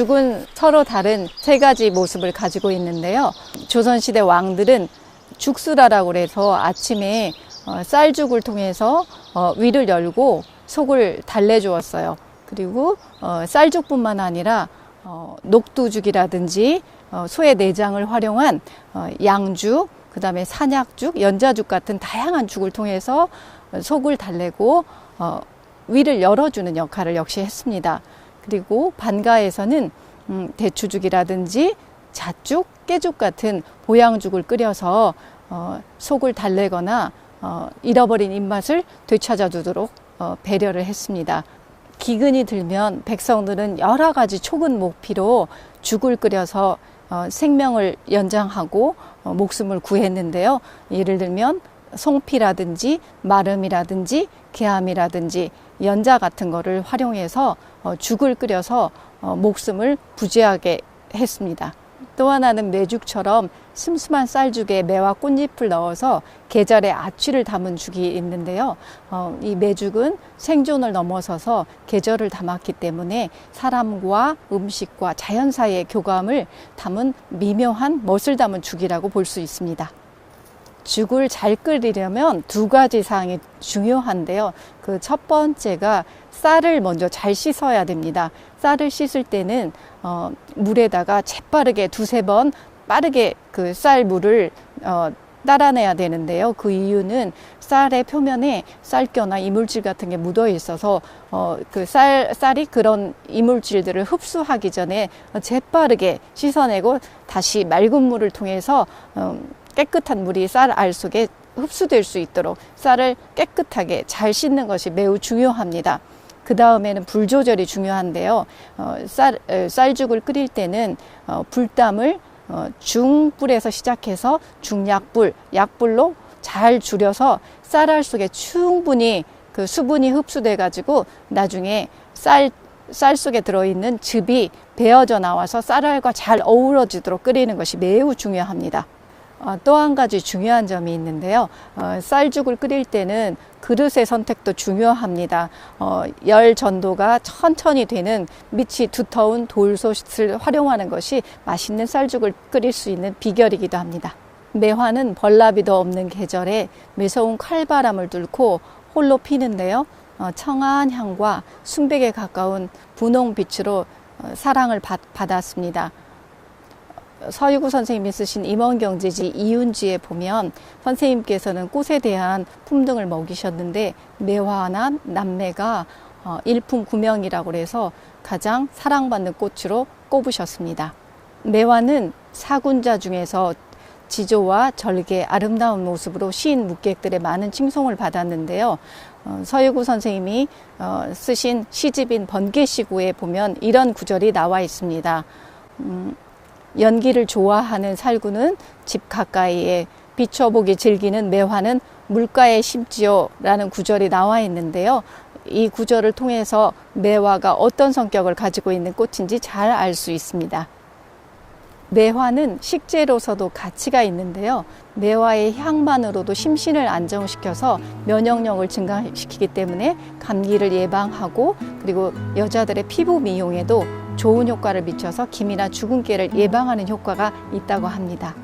죽은 서로 다른 세 가지 모습을 가지고 있는데요. 조선시대 왕들은 죽수라라고 해서 아침에 쌀죽을 통해서 위를 열고 속을 달래주었어요. 그리고 쌀죽뿐만 아니라 녹두죽이라든지 소의 내장을 활용한 양죽, 그 다음에 산약죽, 연자죽 같은 다양한 죽을 통해서 속을 달래고 위를 열어주는 역할을 역시 했습니다. 그리고 반가에서는 대추죽이라든지 잣죽, 깨죽 같은 보양죽을 끓여서 속을 달래거나 잃어버린 입맛을 되찾아주도록 배려를 했습니다. 기근이 들면 백성들은 여러 가지 초근 목피로 죽을 끓여서 생명을 연장하고 목숨을 구했는데요. 예를 들면 송피라든지 마름이라든지 개암이라든지 연자 같은 거를 활용해서 죽을 끓여서 목숨을 부지하게 했습니다. 또 하나는 매죽처럼 슴슴한 쌀죽에 매와 꽃잎을 넣어서 계절의 아취를 담은 죽이 있는데요. 이 매죽은 생존을 넘어서서 계절을 담았기 때문에 사람과 음식과 자연 사이의 교감을 담은 미묘한 멋을 담은 죽이라고 볼 수 있습니다. 죽을 잘 끓이려면 두 가지 사항이 중요한데요. 그 첫 번째가 쌀을 먼저 잘 씻어야 됩니다. 쌀을 씻을 때는 물에다가 재빠르게 두세 번 빠르게 그 쌀물을 따라내야 되는데요. 그 이유는 쌀의 표면에 쌀겨나 이물질 같은 게 묻어 있어서 그 쌀이 그런 이물질들을 흡수하기 전에 재빠르게 씻어내고 다시 맑은 물을 통해서 깨끗한 물이 쌀 알 속에 흡수될 수 있도록 쌀을 깨끗하게 잘 씻는 것이 매우 중요합니다. 그 다음에는 불 조절이 중요한데요. 쌀죽을 끓일 때는 불담을 중불에서 시작해서 중약불, 약불로 잘 줄여서 쌀알 속에 충분히 그 수분이 흡수돼 가지고 나중에 쌀 속에 들어있는 즙이 배어져 나와서 쌀알과 잘 어우러지도록 끓이는 것이 매우 중요합니다. 또 한 가지 중요한 점이 있는데요. 쌀죽을 끓일 때는 그릇의 선택도 중요합니다. 열 전도가 천천히 되는 밑이 두터운 돌솥을 활용하는 것이 맛있는 쌀죽을 끓일 수 있는 비결이기도 합니다. 매화는 벌나비도 없는 계절에 매서운 칼바람을 뚫고 홀로 피는데요. 청아한 향과 순백에 가까운 분홍빛으로 사랑을 받았습니다. 서유구 선생님이 쓰신 임원경제지 이윤지에 보면 선생님께서는 꽃에 대한 품등을 먹이셨는데 매화나 남매가 일품구명이라고 해서 가장 사랑받는 꽃으로 꼽으셨습니다. 매화는 사군자 중에서 지조와 절개, 아름다운 모습으로 시인 묵객들의 많은 칭송을 받았는데요. 서유구 선생님이 쓰신 시집인 번개시구에 보면 이런 구절이 나와 있습니다. 연기를 좋아하는 살구는 집 가까이에 비춰보기 즐기는 매화는 물가에 심지요 라는 구절이 나와 있는데요. 이 구절을 통해서 매화가 어떤 성격을 가지고 있는 꽃인지 잘 알 수 있습니다. 매화는 식재로서도 가치가 있는데요. 매화의 향만으로도 심신을 안정시켜서 면역력을 증가시키기 때문에 감기를 예방하고 그리고 여자들의 피부 미용에도 좋은 효과를 미쳐서 기미나 주근깨를 예방하는 효과가 있다고 합니다.